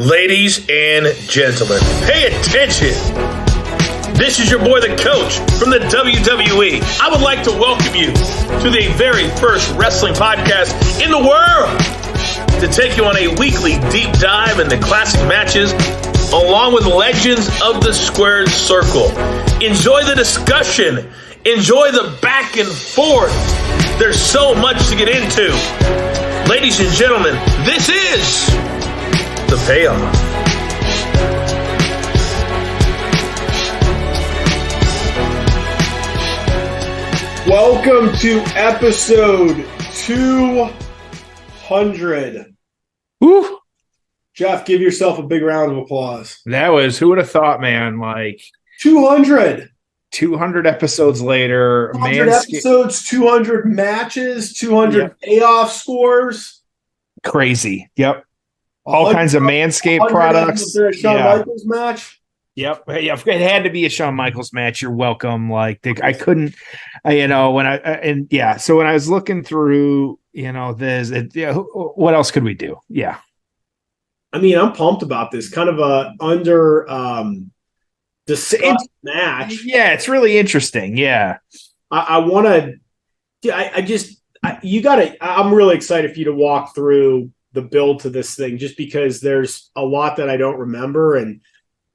Ladies and gentlemen, pay attention. This is your boy, the coach from the WWE. I would like to welcome you to the very first wrestling podcast in the world to take you on a weekly deep dive into classic matches along with legends of the squared circle. Enjoy the discussion. Enjoy the back and forth. There's so much to get into. Ladies and gentlemen, this is the payoff. Welcome to episode 200. Woo. Jeff, give yourself a big round of applause. That was, who would have thought, man, like 200 episodes later. 200 episodes, 200 matches, 200 payoff scores. Crazy. Yep. All kinds of Manscaped products. Shawn Michaels match. Yep. Yeah, it had to be a Shawn Michaels match. You're welcome. Like I couldn't, so when I was looking through, this, what else could we do? Yeah. I mean, I'm pumped about this kind of a discussed match. Yeah, it's really interesting. Yeah. I'm really excited for you to walk through the build to this thing, just because there's a lot that I don't remember. And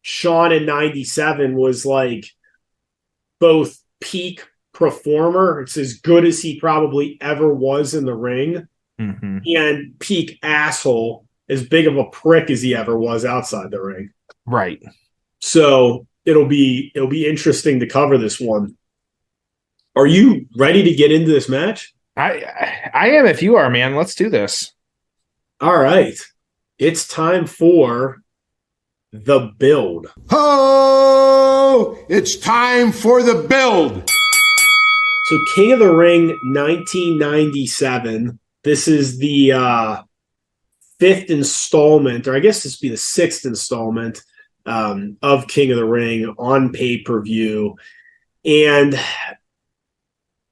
Shawn in 97 was like both peak performer. It's as good as he probably ever was in the ring, and peak asshole, as big of a prick as he ever was outside the ring. Right. So it'll be interesting to cover this one. Are you ready to get into this match? I am, if you are, man. Let's do this. All right. It's time for the build. Oh, it's time for the build. So King of the Ring 1997. This is the fifth installment, or I guess this would be the sixth installment of King of the Ring on pay-per-view. And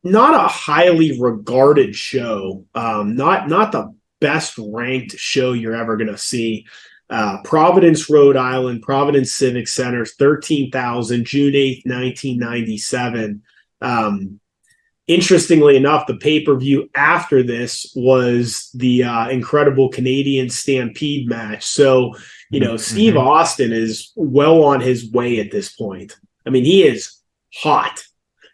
not a highly regarded show. Not the best ranked show you're ever going to see. Providence, Rhode Island, Providence Civic Center, 13,000, June 8th, 1997. Interestingly enough, the pay-per-view after this was the incredible Canadian Stampede match. So, Steve Austin is well on his way at this point. I mean, he is hot,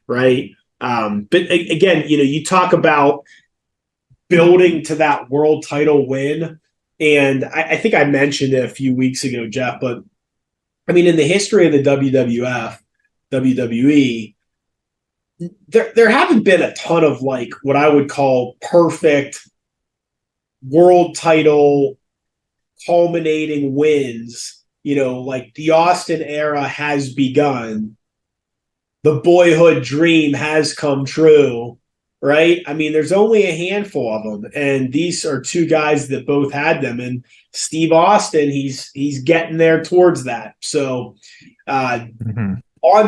right? But again, you talk about building to that world title win. And I think I mentioned it a few weeks ago, Jeff, but I mean, in the history of the WWE, there haven't been a ton of like what I would call perfect world title culminating wins. Like the Austin era has begun. The boyhood dream has come true. Right? I mean, there's only a handful of them, and these are two guys that both had them. And Steve Austin, he's getting there towards that. So on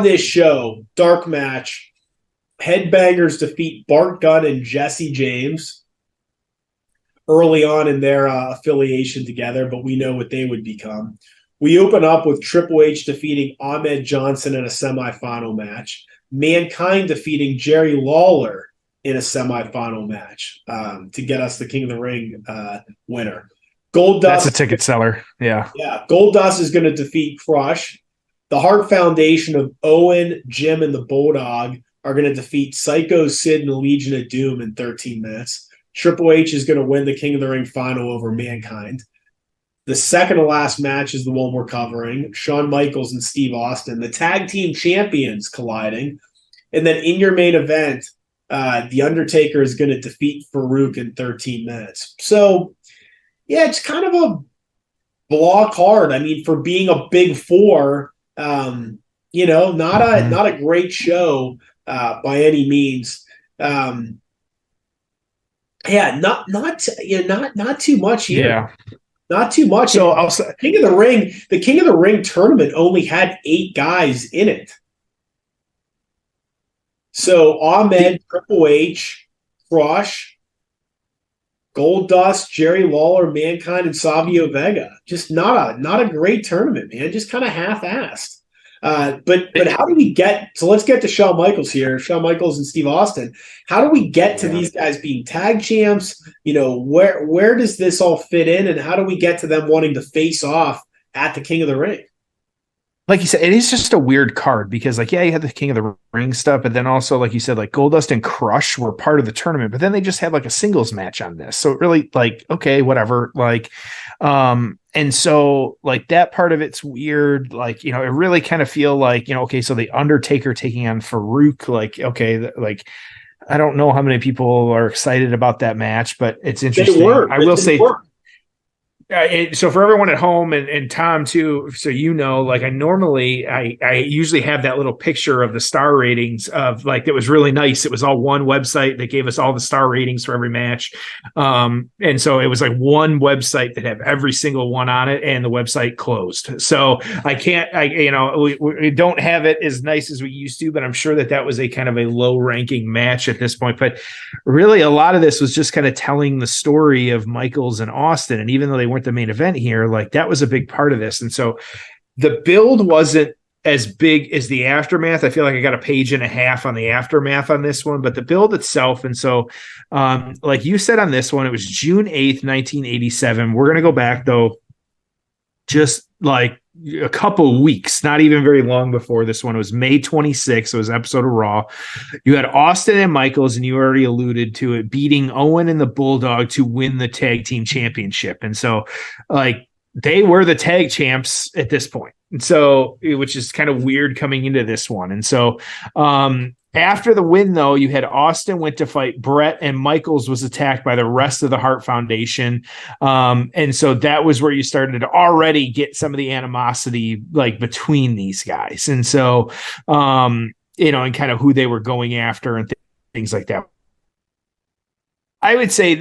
this show, dark match, Headbangers defeat Bart Gunn and Jesse James early on in their affiliation together, but we know what they would become. We open up with Triple H defeating Ahmed Johnson in a semifinal match, Mankind defeating Jerry Lawler in a semifinal match to get us the King of the Ring winner. Goldust. That's a ticket seller. Yeah. Yeah. Goldust is going to defeat Crush. The Hart Foundation of Owen, Jim, and the Bulldog are going to defeat Psycho, Sid, and the Legion of Doom in 13 minutes. Triple H is going to win the King of the Ring final over Mankind. The second to last match is the one we're covering. Shawn Michaels and Steve Austin, the tag team champions, colliding. And then in your main event, The Undertaker is going to defeat Farouk in 13 minutes. So, yeah, it's kind of a blah card. I mean, for being a big four, not a great show by any means. Not too much here. Yeah. Not too much. So I'll say, the King of the Ring tournament only had 8 guys in it. So Ahmed, Triple H, Crush, Goldust, Jerry Lawler, Mankind, and Savio Vega. Just not a great tournament, man. Just kind of half-assed. But how do we get? So let's get to Shawn Michaels here. Shawn Michaels and Steve Austin. How do we get to these guys being tag champs? Where does this all fit in, and how do we get to them wanting to face off at the King of the Ring? Like you said, it is just a weird card because, like, you had the King of the Ring stuff, but then also, like you said, like Goldust and Crush were part of the tournament, but then they just had like a singles match on this. So it really, like, okay, whatever. Like, and so like that part of it's weird. Like, it really kind of feel like, okay, so the Undertaker taking on Farouk, like, okay, like, I don't know how many people are excited about that match, but it's interesting. I will say. So for everyone at home and Tom too, so like I usually have that little picture of the star ratings of like, it was really nice. It was all one website that gave us all the star ratings for every match. And so it was like one website that had every single one on it, and the website closed. So we don't have it as nice as we used to, but I'm sure that was a kind of a low ranking match at this point. But really a lot of this was just kind of telling the story of Michaels and Austin. And even though they weren't the main event here, like that was a big part of this. And so the build wasn't as big as the aftermath. I feel like I got a page and a half on the aftermath on this one, but the build itself. And so like you said on this one, it was June 8th, 1987. We're going to go back though, just like a couple weeks, not even very long before this one. It was May 26th. It was an episode of Raw. You had Austin and Michaels, and you already alluded to it, beating Owen and the Bulldog to win the tag team championship. And so like they were the tag champs at this point. And so, which is kind of weird coming into this one. And so, after the win, though, you had Austin went to fight Brett, and Michaels was attacked by the rest of the Hart Foundation. And so that was where you started to already get some of the animosity like between these guys. And so, and kind of who they were going after and things like that. I would say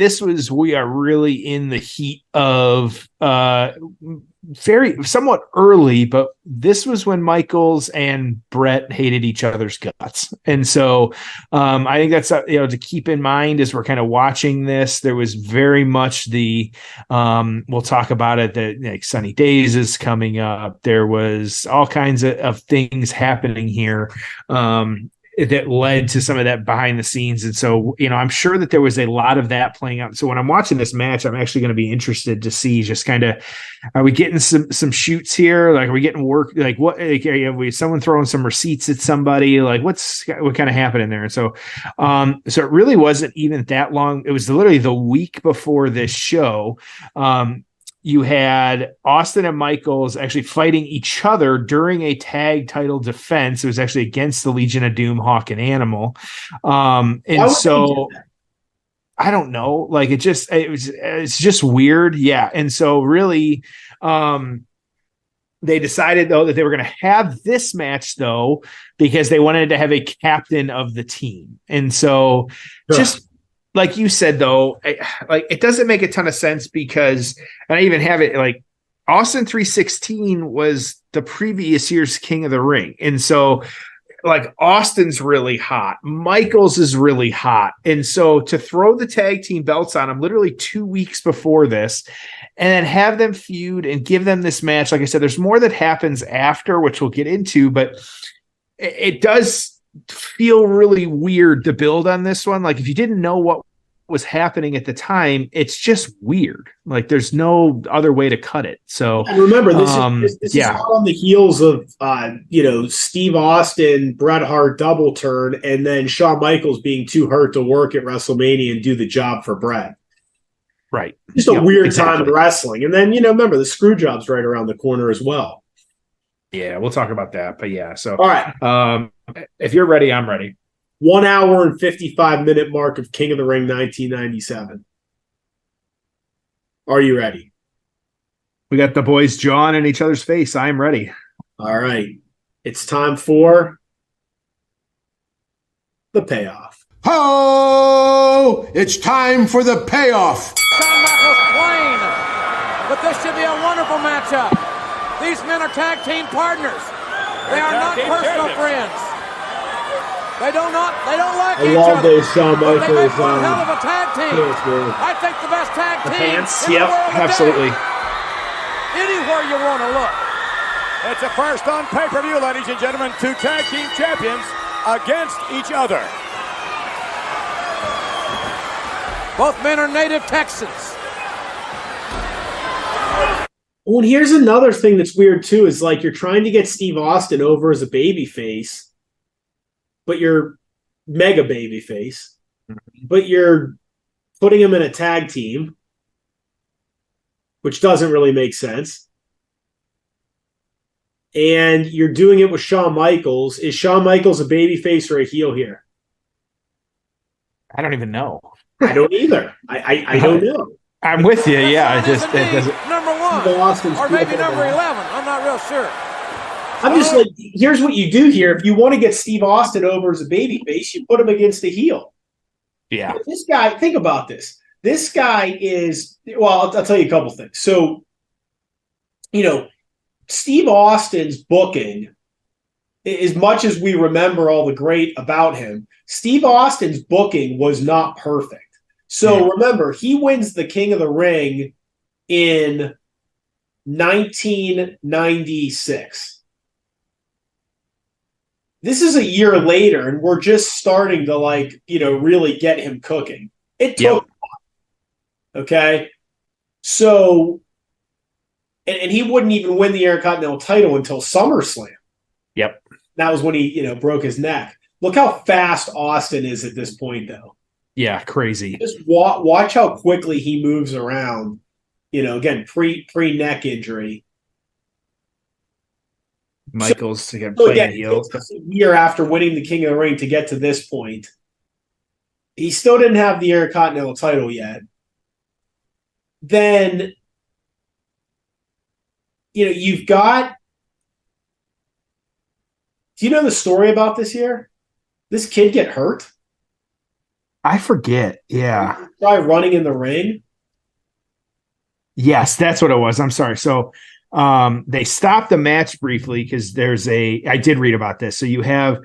we are really in the heat of somewhat early, but this was when Michaels and Brett hated each other's guts. And so I think that's, to keep in mind as we're kind of watching this. There was very much we'll talk about it, that like Sunny Days is coming up. There was all kinds of things happening here. That led to some of that behind the scenes. And so, I'm sure that there was a lot of that playing out. So when I'm watching this match, I'm actually going to be interested to see just kind of, are we getting some shoots here? Like, are we getting work? Like what, like, are we someone throwing some receipts at somebody? Like what kind of happened there? And so, so it really wasn't even that long. It was literally the week before this show. You had Austin and Michaels actually fighting each other during a tag title defense. It was actually against the Legion of Doom, Hawk and Animal. And so I don't know, like it's just weird. Yeah. And so really, they decided though that they were going to have this match though, because they wanted to have a captain of the team. And so just, like you said, though, it doesn't make a ton of sense because, and I even have it like Austin 316 was the previous year's King of the Ring. And so like Austin's really hot. Michaels is really hot. And so to throw the tag team belts on them literally 2 weeks before this and then have them feud and give them this match. Like I said, there's more that happens after, which we'll get into, but it does feel really weird to build on this one. Like if you didn't know what was happening at the time, it's just weird. Like there's no other way to cut it. So and remember, this is not on the heels of Steve Austin, Bret Hart double turn, and then Shawn Michaels being too hurt to work at WrestleMania and do the job for Bret. Right. Just a weird time in wrestling. And then remember the screw job's right around the corner as well. Yeah, we'll talk about that. But yeah, so all right. If you're ready, I'm ready. 1 hour and 55-minute mark of King of the Ring 1997. Are you ready? We got the boys jawing in each other's face. I'm ready. All right. It's time for the payoff. Ho! It's time for the payoff. Shawn Michaels plain, but this should be a wonderful matchup. These men are tag team partners. They are not personal friends. They don't like I each love other. those Shawn But they make Michaels. one hell of a tag team. Pants, man. I think the best tag The team pants. in the Yep. world today. Absolutely. Anywhere you want to look. It's a first on pay-per-view, ladies and gentlemen. Two tag team champions against each other. Both men are native Texans. Well, and here's another thing that's weird too, is like you're trying to get Steve Austin over as a babyface, but you're mega babyface, but you're putting him in a tag team, which doesn't really make sense. And you're doing it with Shawn Michaels. Is Shawn Michaels a babyface or a heel here? I don't even know. I don't either. I don't know. I'm with you. Yeah, it just Indeed, it doesn't. number one, Steve Austin's or maybe beautiful. number 11. I'm not real sure. I'm just like, here's what you do here. If you want to get Steve Austin over as a babyface, you put him against a heel. Yeah, This guy, think about this. This guy is, well, I'll tell you a couple things. So, Steve Austin's booking, as much as we remember all the great about him, Steve Austin's booking was not perfect. So remember, he wins the King of the Ring in 1996. This is a year later, and we're just starting to really get him cooking. It took a while. Okay. So, and he wouldn't even win the Intercontinental title until SummerSlam. Yep. That was when he, broke his neck. Look how fast Austin is at this point, though. Yeah, crazy. Just watch how quickly he moves around. Again, pre neck injury. Michaels to get So playing again, heels. a year after winning the King of the Ring to get to this point, he still didn't have the Intercontinental title yet. Then, you've got. Do you know the story about this year? This kid get hurt. I forget. Yeah. Try running in the ring. Yes, that's what it was. I'm sorry. So they stopped the match briefly because I did read about this. So you have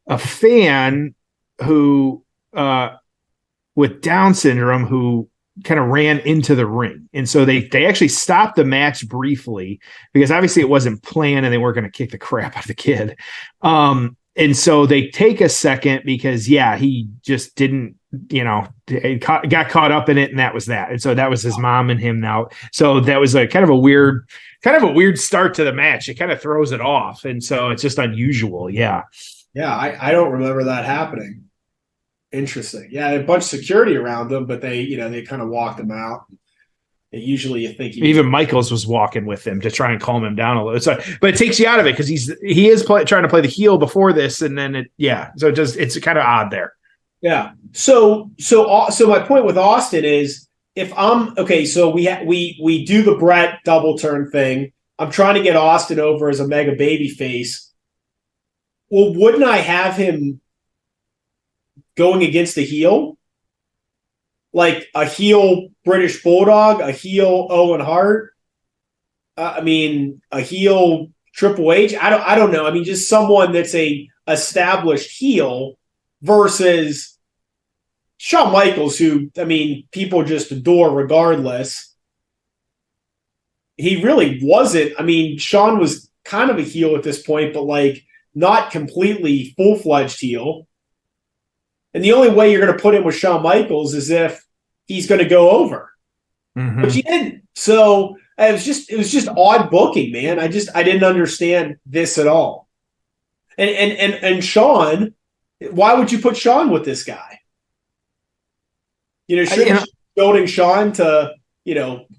a fan who with Down syndrome who kind of ran into the ring. And so they actually stopped the match briefly because obviously it wasn't planned and they weren't going to kick the crap out of the kid. And so they take a second because, he just didn't, got caught up in it, and that was that. And so that was his mom and him now. So that was a kind of a weird start to the match. It kind of throws it off. And so it's just unusual. Yeah. Yeah, I don't remember that happening. Interesting. Yeah, a bunch of security around them, but they kind of walked him out. And usually you think even Michaels was walking with him to try and calm him down a little. So, but it takes you out of it because he is trying to play the heel before this, and then So it's kind of odd there. Yeah. So my point with Austin is if I'm okay. So we do the Brett double turn thing. I'm trying to get Austin over as a mega baby face. Well, wouldn't I have him going against a heel? Like a heel British Bulldog, a heel Owen Hart. A heel Triple H. I don't know. Just someone that's a established heel versus Shawn Michaels, who people just adore regardless. He really wasn't. Shawn was kind of a heel at this point, but not completely full-fledged heel. And the only way you're going to put him with Shawn Michaels is if he's going to go over, but he didn't. So it was just odd booking, man. I didn't understand this at all. And Shawn, why would you put Shawn with this guy? Shouldn't building Shawn to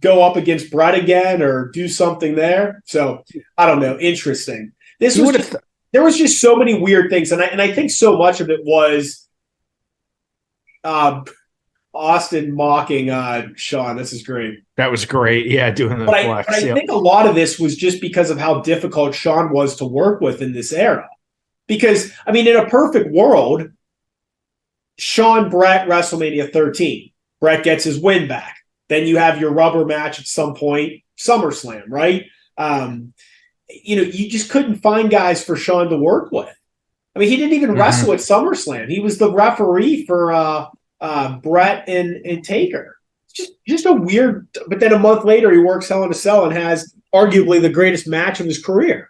go up against Brett again or do something there? So I don't know. Interesting. There was just so many weird things, and I think so much of it was. Austin mocking Shawn. This is great. That was great. Yeah, doing the flex. But I think a lot of this was just because of how difficult Shawn was to work with in this era. Because, in a perfect world, Shawn Brett WrestleMania 13. Brett gets his win back. Then you have your rubber match at some point, SummerSlam, right? You just couldn't find guys for Shawn to work with. I mean, he didn't even wrestle at SummerSlam. He was the referee for Brett and Taker. Just a weird. But then a month later, he works Hell in a Cell and has arguably the greatest match of his career.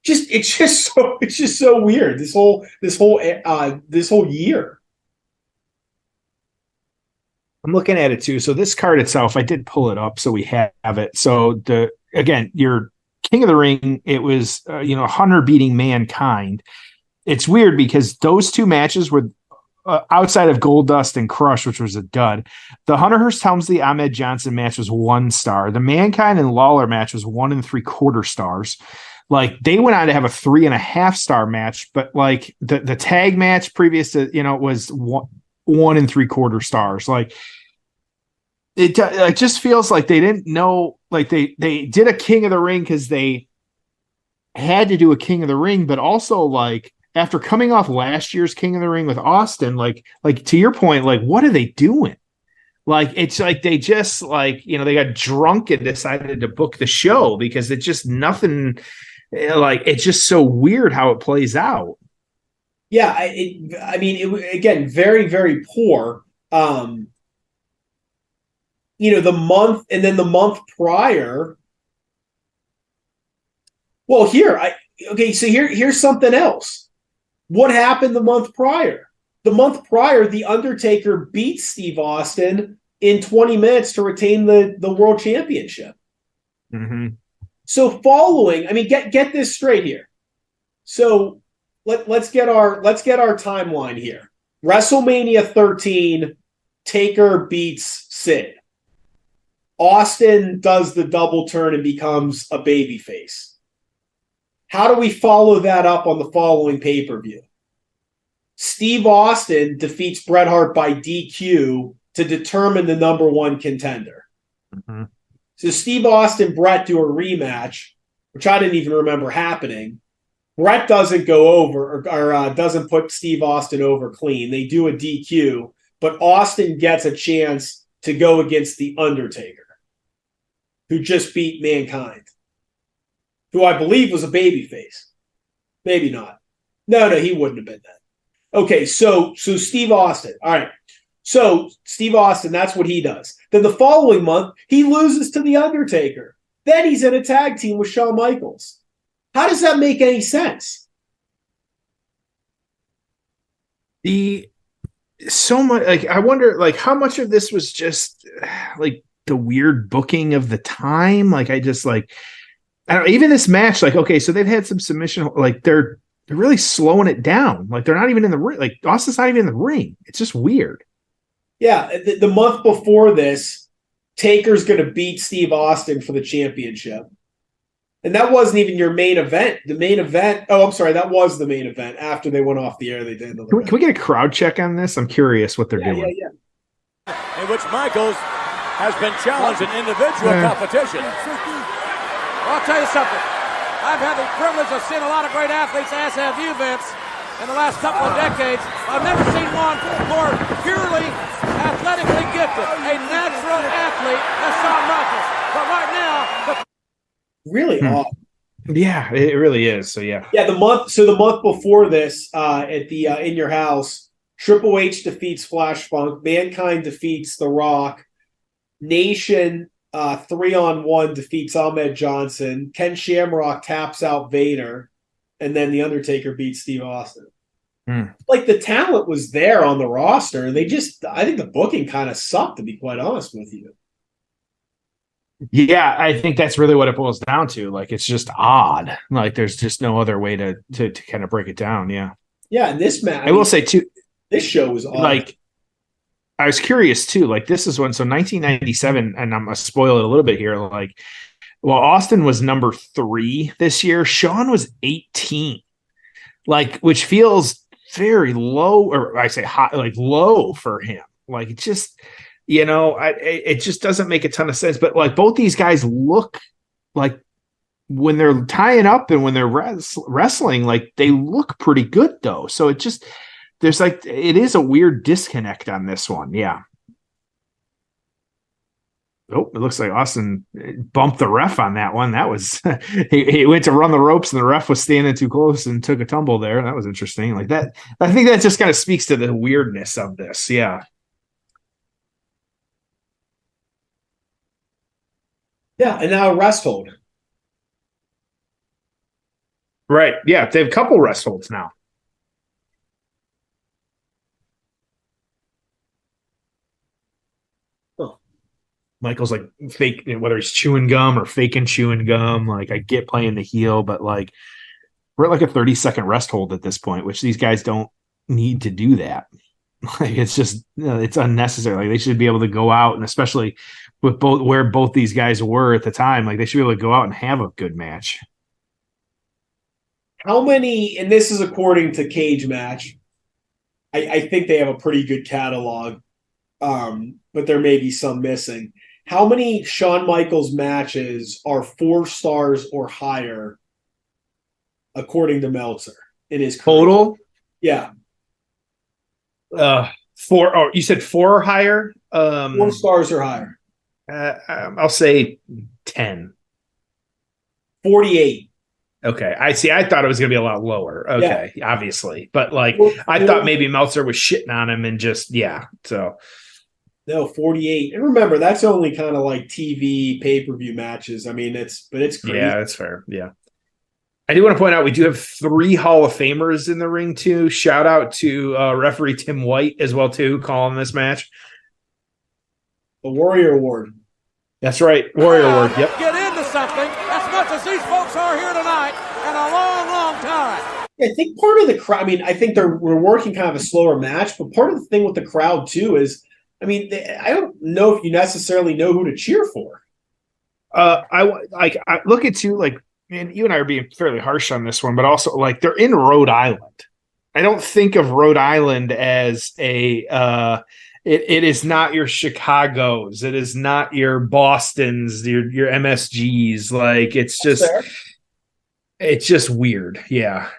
It's just so weird. This whole year. I'm looking at it too. So this card itself, I did pull it up, so we have it. So your King of the Ring, it was Hunter beating Mankind. It's weird because those two matches were outside of Goldust and Crush, which was a dud. The Hunter Hearst Helmsley Ahmed Johnson match was 1 star. The Mankind and Lawler match was 1 3/4 stars. Like they went on to have a 3.5 star match, but like the tag match previous to was 1 3/4 stars. Like it just feels like they didn't know. Like they did a King of the Ring because they had to do a King of the Ring, but also like after coming off last year's King of the Ring with Austin, like to your point, like what are they doing? Like it's like they just like they got drunk and decided to book the show because it's just nothing. Like it's just so weird how it plays out. Yeah, it again very, very poor. The month and then the month prior. Well, here's something else. What happened the month prior? The month prior, The Undertaker beat Steve Austin in 20 minutes to retain the World Championship. Mm-hmm. So get this straight here. So let's get our timeline here. WrestleMania 13, Taker beats Sid. Austin does the double turn and becomes a babyface. How do we follow that up on the following pay-per-view? Steve Austin defeats Bret Hart by DQ to determine the number 1 contender. Mm-hmm. So Steve Austin, Bret do a rematch, which I didn't even remember happening. Bret doesn't go over or doesn't put Steve Austin over clean. They do a DQ, but Austin gets a chance to go against The Undertaker, who just beat Mankind, who I believe was a babyface. Maybe not. No, he wouldn't have been that. Okay, so Steve Austin. All right. So Steve Austin, that's what he does. Then the following month, he loses to The Undertaker. Then he's in a tag team with Shawn Michaels. How does that make any sense? So much like I wonder like how much of this was just like the weird booking of the time. Like I just like I don't know, even this match, like okay, so they've had some submission, like they're really slowing it down. Like they're not even in the ring. Like Austin's not even in the ring. It's just weird. Yeah, the month before this, Taker's going to beat Steve Austin for the championship. And that wasn't even your main event. The main event, that was the main event. After they went off the air, they did. Can we get a crowd check on this? I'm curious what they're doing. Yeah. In which Michaels has been challenged in individual competition. Well, I'll tell you something. I've had the privilege of seeing a lot of great athletes, as have you, Vince, in the last couple of decades. I've never seen one more purely athletically gifted, a natural athlete as Shawn Michaels. But right now, really odd. Yeah, it really is. So yeah. Yeah, the month before this, at the In Your House, Triple H defeats Flash Funk, Mankind defeats The Rock, Nation 3-on-1 defeats Ahmed Johnson, Ken Shamrock taps out Vader, and then The Undertaker beats Steve Austin. Like the talent was there on the roster, and I think the booking kind of sucked, to be quite honest with you. Yeah, I think that's really what it boils down to. Like, it's just odd. Like, there's just no other way to kind of break it down. Yeah. Yeah, and this match, I will say too, this show was odd. Like, I was curious too. Like, this is when, so 1997, and I'm gonna spoil it a little bit here. Like, well, Austin was number 3 this year. Shawn was 18. Like, which feels very low, or I say high, like low for him. Like, it just. It just doesn't make a ton of sense. But like both these guys look like when they're tying up and when they're wrestling, like they look pretty good though. So it is a weird disconnect on this one. Yeah. Oh, it looks like Austin bumped the ref on that one. That was he went to run the ropes and the ref was standing too close and took a tumble there. That was interesting. Like that, I think that just kind of speaks to the weirdness of this. Yeah. Yeah, and now a rest hold. Right. Yeah. They have a couple rest holds now. Michael's like fake, whether he's chewing gum or faking chewing gum. Like I get playing the heel, but like we're at like a 30-second rest hold at this point, which these guys don't need to do that. Like it's just, it's unnecessary. Like they should be able to go out, and especially with where both these guys were at the time, like they should be able to go out and have a good match. How many, and this is according to Cage Match, I think they have a pretty good catalog, but there may be some missing. How many Shawn Michaels matches are 4 stars or higher, according to Meltzer, in his career? Total? Yeah. 4. Oh, you said 4 or higher? 4 stars or higher. I'll say 10. 48. Okay, I see. I thought it was going to be a lot lower. Okay, yeah. Obviously, but like I thought maybe Meltzer was shitting on him and just so. No, 48. And remember, that's only kind of like TV pay-per-view matches. I mean, it's crazy. Yeah, that's fair. Yeah. I do want to point out we do have 3 Hall of Famers in the ring too. Shout out to referee Tim White as well too, calling this match. The Warrior Award. That's right, Warrior Award. Yep. Get into something as much as these folks are here tonight in a long, long time. I think part of the crowd, I mean, I think we're working kind of a slower match, but part of the thing with the crowd too is, I mean, I don't know if you necessarily know who to cheer for. I look at you like, man, you and I are being fairly harsh on this one, but also like they're in Rhode Island. I don't think of Rhode Island as a it is not your Chicago's, it is not your Boston's, your MSG's. Like it's just weird. Yeah.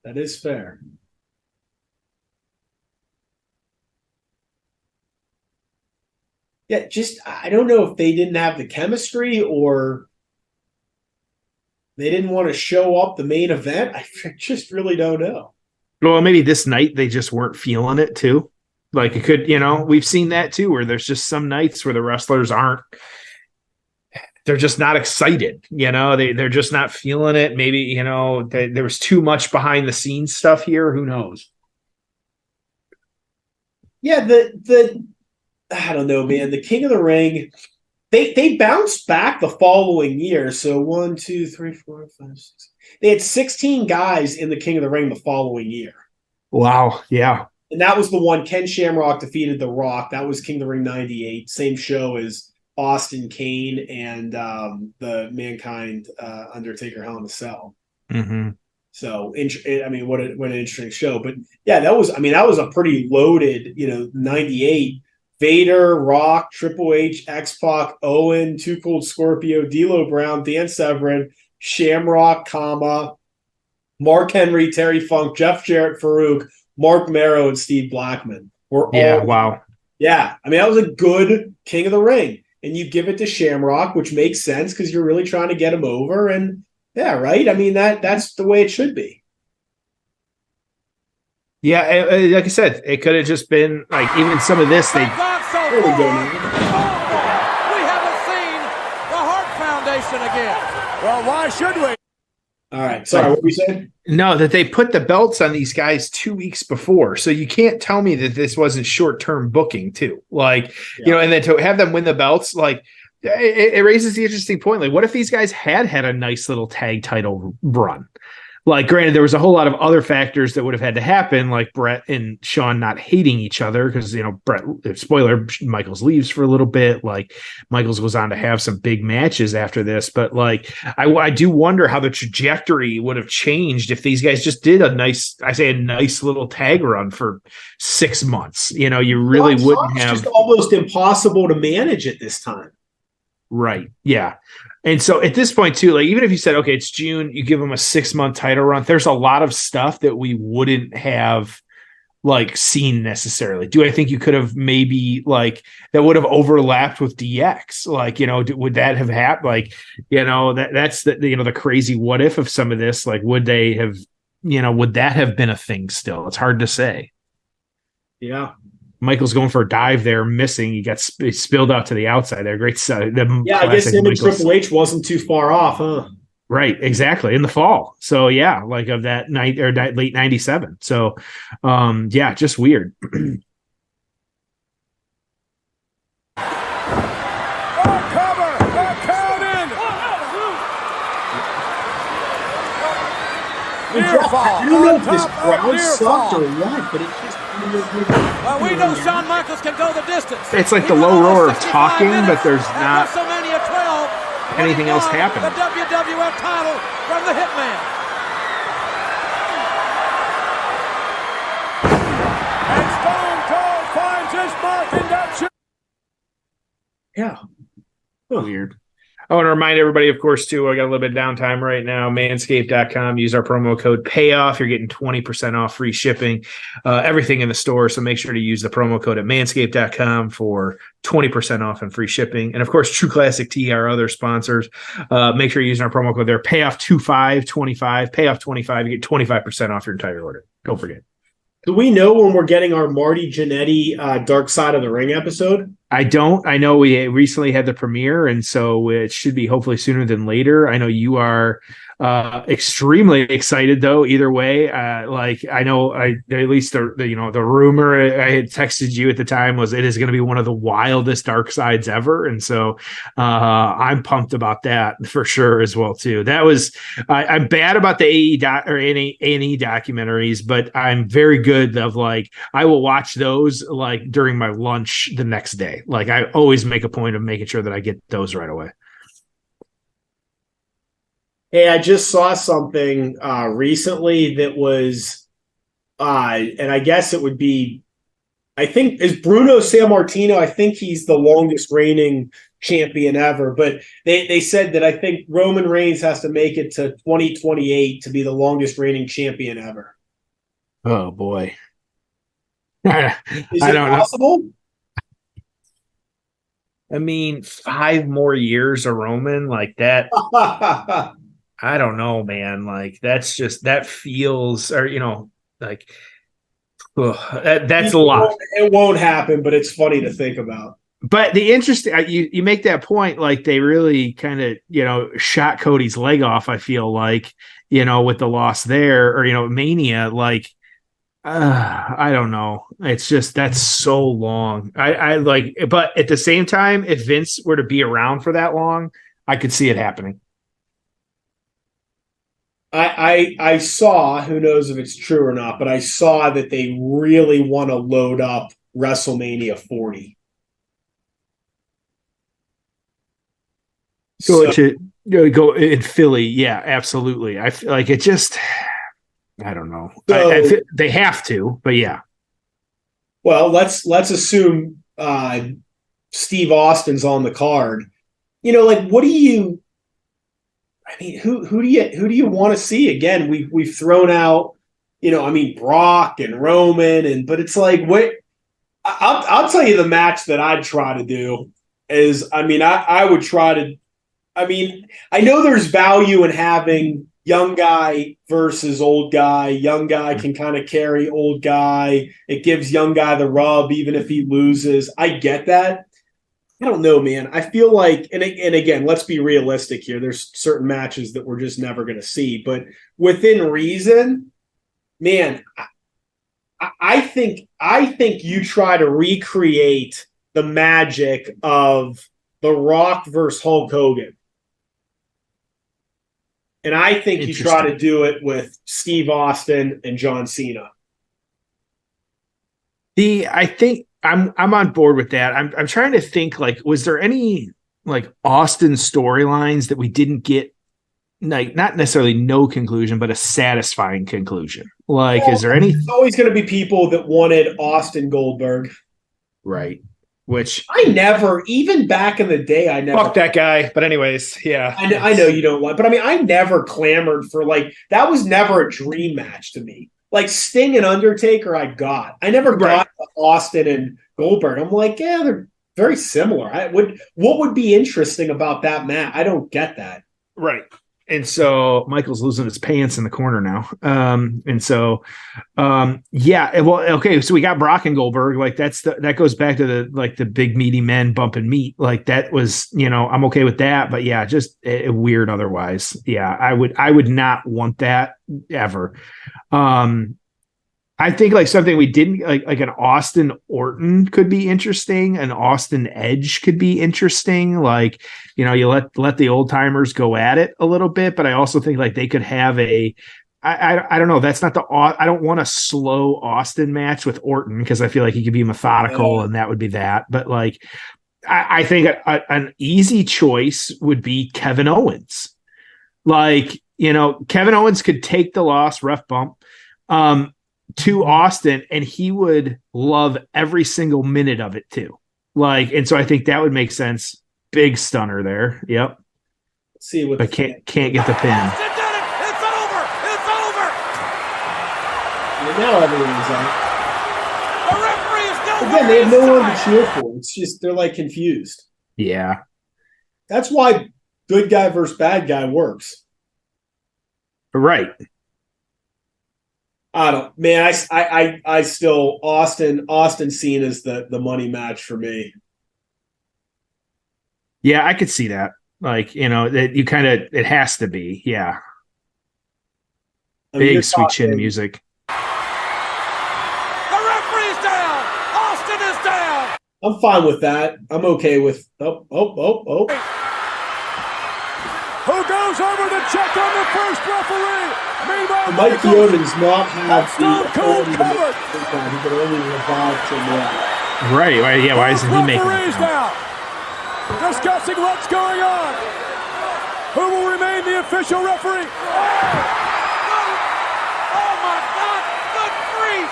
That is fair. Yeah, just I don't know if they didn't have the chemistry or they didn't want to show up the main event. I just really don't know. Well, maybe this night they just weren't feeling it too. Like it could, we've seen that too, where there's just some nights where the wrestlers they're just not excited. They're just not feeling it. Maybe, there was too much behind the scenes stuff here. Who knows? Yeah, I don't know, man. The King of the Ring, they bounced back the following year. So 1, 2, 3, 4, 5, 6. They had 16 guys in the King of the Ring the following year. Wow. Yeah. And that was the one Ken Shamrock defeated The Rock. That was King of the Ring 98. Same show as Austin Kane and the Mankind Undertaker Hell in a Cell. Mm-hmm. So, I mean, what an interesting show. But yeah, that was a pretty loaded, 98. Vader, Rock, Triple H, X-Pac, Owen, Too Cold Scorpio, D'Lo Brown, Dan Severn, Shamrock, Mark Henry, Terry Funk, Jeff Jarrett, Farouk, Mark Marrow, and Steve Blackman. Wow. Yeah, I mean, that was a good King of the Ring. And you give it to Shamrock, which makes sense because you're really trying to get him over. And yeah, right? I mean, that's the way it should be. Yeah, like I said, it could have just been like even some of this. We haven't seen the Hart Foundation again. Well, why should we? All right. Sorry, what were you saying? No, that they put the belts on these guys 2 weeks before. So you can't tell me that this wasn't short-term booking too. Like, and then to have them win the belts, like it raises the interesting point. Like, what if these guys had a nice little tag title run? Like, granted, there was a whole lot of other factors that would have had to happen, like Brett and Shawn not hating each other because, Brett, spoiler, Michaels leaves for a little bit. Like, Michaels goes on to have some big matches after this. But, like, I do wonder how the trajectory would have changed if these guys just did a nice little tag run for 6 months. You really wouldn't have. It's just almost impossible to manage at this time. Right. Yeah. And so at this point too, like even if you said, okay, it's June, you give them a 6-month title run, there's a lot of stuff that we wouldn't have like seen necessarily. Do I think you could have maybe like that would have overlapped with DX? Like, would that have happened? Like, that's the crazy what if of some of this. Like, would they have, would that have been a thing still? It's hard to say. Yeah. Michael's going for a dive there, missing. He got spilled out to the outside there. Great set. Yeah, I guess him and Triple H wasn't too far off, huh? Right, exactly, in the fall. So yeah, like of that night or late 97. So yeah, just weird. I don't know if this crowd sucked or what, but it just. Well, we know Shawn Michaels can go the distance. It's like the low roar of talking, but there's not WrestleMania 12, anything else happening. The WWF title from the Hitman. And Stone Cold finds his mark in that. Yeah. Weird. I want to remind everybody, of course, too, I got a little bit of downtime right now. Manscaped.com. Use our promo code PAYOFF. You're getting 20% off, free shipping, everything in the store. So make sure to use the promo code at manscaped.com for 20% off and free shipping. And, of course, True Classic Tea, our other sponsors. Make sure you're using our promo code there. PAYOFF25, PAYOFF25. You get 25% off your entire order. Don't forget. Do we know when we're getting our Marty Jannetty Dark Side of the Ring episode? I don't. I know we recently had the premiere, and so it should be hopefully sooner than later. I know you are extremely excited, though. Either way, like I know, at least the rumor I had texted you at the time was it is going to be one of the wildest dark sides ever, and so I'm pumped about that for sure as well too. That was I'm bad about the A&E documentaries, but I'm very good of like I will watch those like during my lunch the next day. Like I always make a point of making sure that I get those right away. Hey, I just saw something recently that was, and I guess it would be, I think, is Bruno Sammartino. I think he's the longest reigning champion ever. But they said that I think Roman Reigns has to make it to 2028 to be the longest reigning champion ever. Oh, boy. Is it possible? I mean, 5 more years of Roman like that. I don't know, man. Like that's just that feels, or like that's a lot. It won't happen, but it's funny to think about. But the interesting, you make that point, like they really kind of shot Cody's leg off. I feel like with the loss there, or Mania, like I don't know. It's just that's so long. I like, but at the same time, if Vince were to be around for that long, I could see it happening. I saw, who knows if it's true or not, but I saw that they really want to load up WrestleMania 40. Go in Philly, yeah, absolutely. I feel like it just, I don't know. So, they have to, but yeah. Well, let's assume Steve Austin's on the card. Like what do you? I mean, who do you want to see again? We've thrown out, Brock and Roman, but it's like what? I'll tell you the match that I'd try to do is, I would try to. I know there's value in having young guy versus old guy. Young guy can kind of carry old guy. It gives young guy the rub even if he loses. I get that. I don't know, man. I feel like, and again, let's be realistic here. There's certain matches that we're just never going to see, but within reason, man, I think you try to recreate the magic of The Rock versus Hulk Hogan. And I think you try to do it with Steve Austin and John Cena. I think I'm on board with that. I'm trying to think, like, was there any like Austin storylines that we didn't get, like not necessarily no conclusion, but a satisfying conclusion? Like, is there any? There's always going to be people that wanted Austin Goldberg, right? Which I never, even back in the day, I never fuck that guy. But anyways, yeah, I know you don't want, but I never clamored for like that was never a dream match to me. like Sting and Undertaker, I got. I never Right. got Austin and Goldberg. I'm like, yeah, they're very similar. What would be interesting about that match? I don't get that. Right. And so Michael's losing his pants in the corner now. Yeah, well, okay, so we got Brock and Goldberg. Like that goes back to the big meaty men bumping meat. Like that was, I'm okay with that, but yeah, just weird otherwise. Yeah, I would not want that ever. I think like something we didn't like an Austin Orton could be interesting. An Austin Edge could be interesting. Like, you let the old timers go at it a little bit, but I also think like they could have I don't know. That's not I don't want a slow Austin match with Orton because I feel like he could be methodical and that would be that. But like, I think an easy choice would be Kevin Owens. Like, Kevin Owens could take the loss, ref bump, to Austin, and he would love every single minute of it too. Like, and so I think that would make sense. Big stunner there. Yep. Let's see what I can't get the pin. Austin did it. It's over. It's over. And now everyone's out. The referee is nowhere. Again, they have no one to cheer for. It's just they're like confused. Yeah. That's why good guy versus bad guy works. Right. I still Austin Cena is the money match for me. Yeah, I could see that. Like, that you kind of, it has to be. Yeah. Big sweet chin music. The referee's down. Austin is down. I'm fine with that. I'm okay with Who goes over to check on the first referee? Meanwhile, Mike Chioda does not have Stone the Cold authority to covered. make that. He can only revive to that. Right. Yeah. Why isn't he making referees it? now discussing what's going on. Who will remain the official referee? Oh my God! Good grief!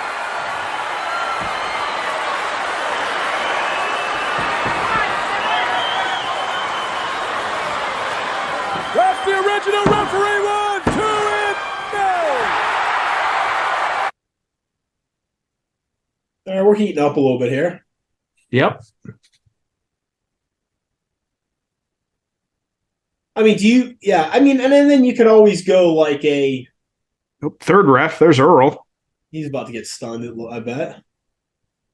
That's the original referee. 1, 2, and no. We're heating up a little bit here. Yep. I mean, and then you could always go like Third ref. There's Earl. he's about to get stunned, I bet.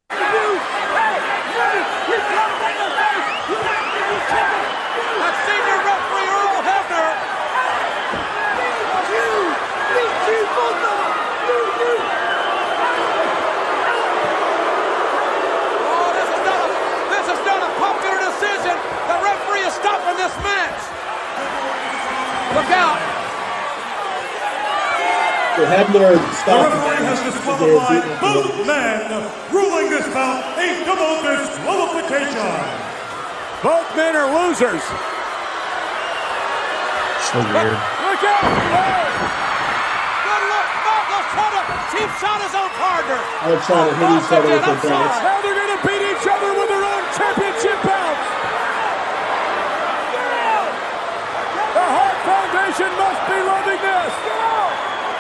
That's senior referee Earl Hebner. Oh, this is not a popular decision. The referee is stopping this match. Look out. So Hebner The stopped. referee has disqualified both men, ruling this bout a double disqualification. Both men are losers. So weird. Look out! Good look. Michael's trying to cheap shot his own partner. They're trying to hit each other with their belts. Now they're going to beat each other with their own championship belts. The Hart Foundation must be loving this.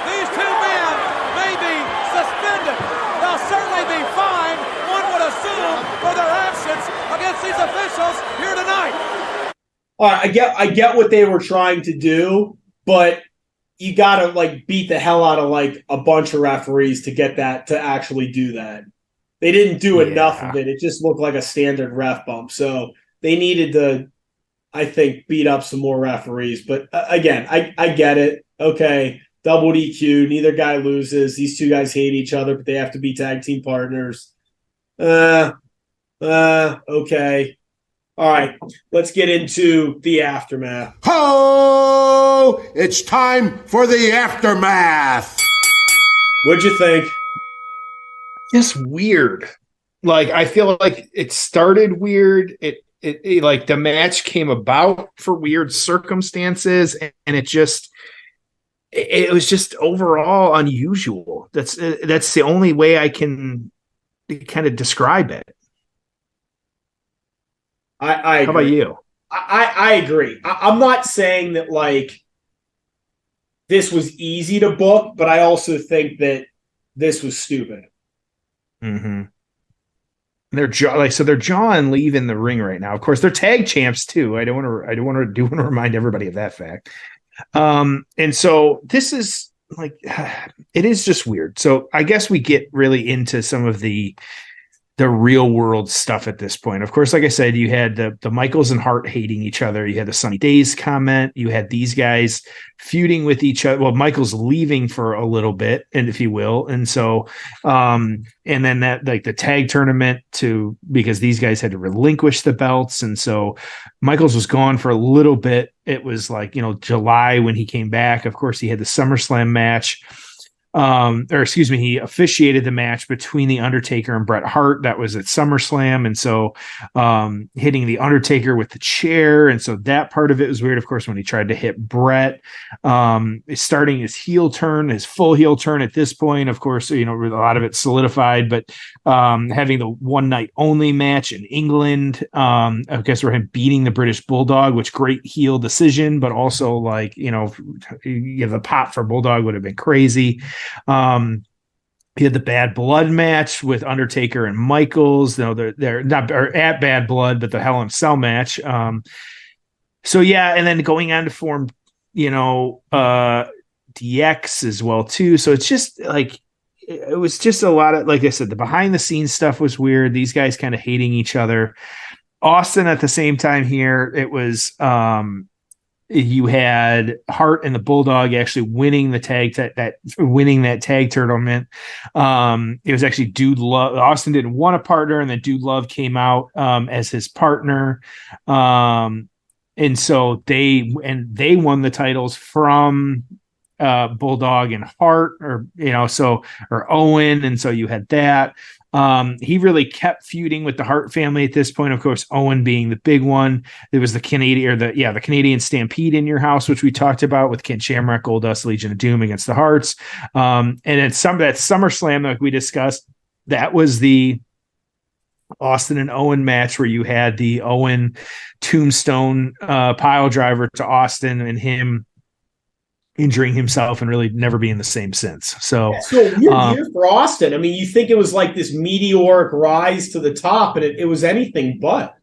These two men may be suspended. They'll certainly be fined, one would assume, for their actions against these officials here tonight. All right, I get what they were trying to do, but you gotta like beat the hell out of like a bunch of referees to get that to actually do that. They didn't do enough of it. It just looked like a standard ref bump. So they needed to, I think, beat up some more referees. But again, I get it. Okay, double DQ. Neither guy loses. These two guys hate each other, but they have to be tag team partners. Okay. All right, let's get into the aftermath. Ho! It's time for the aftermath. What'd you think? Just weird. Like, I feel like it started weird. It like the match came about for weird circumstances, and it was just overall unusual. That's the only way I can kind of describe it. I agree. How about you? I agree. I'm not saying that like this was easy to book, but I also think that this was stupid. Mm-hmm. They're jawing leaving the ring right now. Of course, they're tag champs too. I do want to remind everybody of that fact. And so this is like, it is just weird. So I guess we get really into some of the real world stuff at this point. Of course, like I said, you had the Michaels and Hart hating each other. You had the Sunny Days comment. You had these guys feuding with each other. Well, Michaels leaving for a little bit, and if you will. And so, and then that like the tag tournament because these guys had to relinquish the belts. And so Michaels was gone for a little bit. It was like, July when he came back. Of course, he had the SummerSlam match. He officiated the match between the Undertaker and Bret Hart. That was at SummerSlam. And so, hitting the Undertaker with the chair. And so that part of it was weird. Of course, when he tried to hit Bret, starting his full heel turn at this point, of course, a lot of it solidified, but, having the one night only match in England, I guess for him beating the British Bulldog, which great heel decision, but also like, the pop for Bulldog would have been crazy. He had the Bad Blood match with Undertaker and Michaels. They're not at Bad Blood, but the Hell in a Cell match. And then going on to form, DX as well too. So it's just like it was just a lot of, like I said, the behind the scenes stuff was weird. These guys kind of hating each other. Austin at the same time here, it was you had Hart and the Bulldog actually winning that tag tournament. It was actually Dude Love. Austin didn't want a partner, and then Dude Love came out as his partner. And so they won the titles from Bulldog and Hart, or Owen. And so you had that. He really kept feuding with the Hart family at this point. Of course, Owen being the big one. There was the Canadian Stampede in your house, which we talked about with Ken Shamrock, Goldust, Legion of Doom against the Harts. And at that SummerSlam, like we discussed, that was the Austin and Owen match where you had the Owen tombstone pile driver to Austin and him injuring himself and really never being the same since. So a weird year for Austin. I mean, you think it was like this meteoric rise to the top, and it was anything but.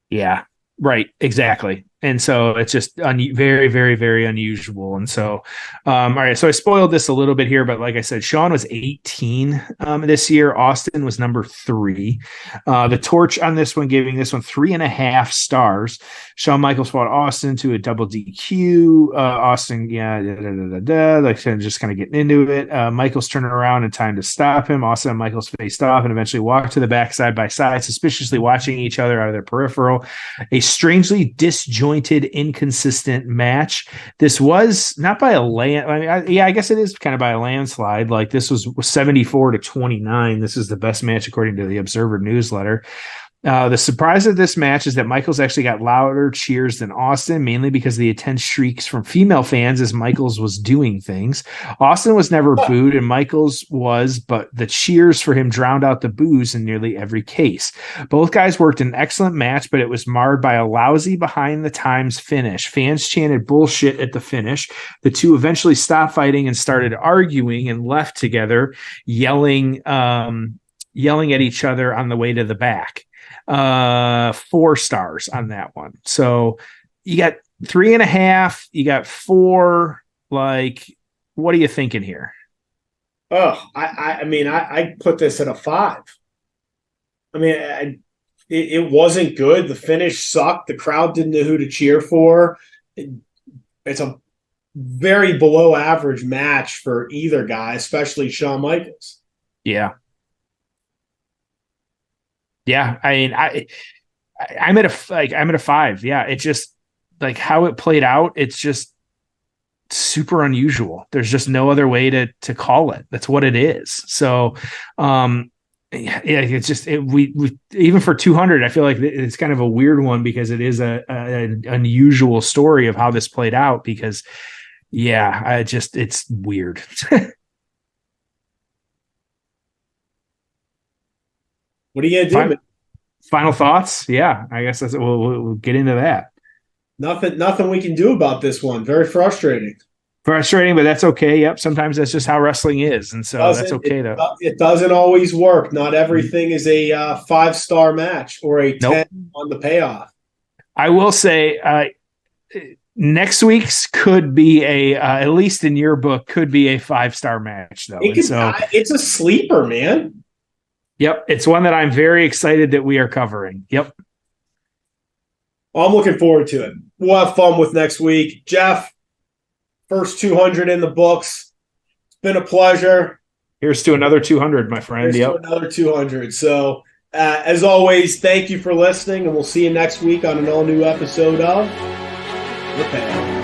Yeah, right. Exactly. And so it's just very, very, very unusual. And so, all right. So I spoiled this a little bit here, but like I said, Shawn was 18 this year. Austin was number 3. The torch on this one, giving this one 3.5 stars. Shawn Michaels fought Austin to a double DQ. Austin, like just kind of getting into it. Michaels turning around in time to stop him. Austin and Michaels faced off and eventually walked to the back side by side, suspiciously watching each other out of their peripheral. A strangely disjointed, inconsistent match. This was not by a land. I guess it is kind of by a landslide. Like this was 74-29. This is the best match according to the Observer newsletter. The surprise of this match is that Michaels actually got louder cheers than Austin, mainly because of the intense shrieks from female fans as Michaels was doing things. Austin was never booed, and Michaels was, but the cheers for him drowned out the boos in nearly every case. Both guys worked an excellent match, but it was marred by a lousy behind the times finish. Fans chanted bullshit at the finish. The two eventually stopped fighting and started arguing and left together, yelling at each other on the way to the back. 4 stars on that one. So you got 3.5, you got 4. Like, what are you thinking here? Oh, I put this at a 5. I mean, it wasn't good. The finish sucked. The crowd didn't know who to cheer for. It's a very below average match for either guy, especially Shawn Michaels. Yeah. Yeah, I mean, I'm at a 5. Yeah, it just like how it played out. It's just super unusual. There's just no other way to call it. That's what it is. So, it's just we even for 200, I feel like it's kind of a weird one because it is an unusual story of how this played out. Because, it's weird. What are you gonna do? Final thoughts? Yeah, I guess we'll get into that. Nothing we can do about this one. Very frustrating. Frustrating, but that's okay. Yep. Sometimes that's just how wrestling is. And so that's okay though. It doesn't always work. Not everything is a 5-star match or a 10 on the payoff. I will say next week's could be at least in your book, could be a 5-star match though. It's a sleeper, man. Yep. It's one that I'm very excited that we are covering. Yep. Well, I'm looking forward to it. We'll have fun with next week. Jeff, first 200 in the books. It's been a pleasure. Here's to another 200, my friend. Here's to another 200. So, as always, thank you for listening, and we'll see you next week on an all-new episode of The Pan.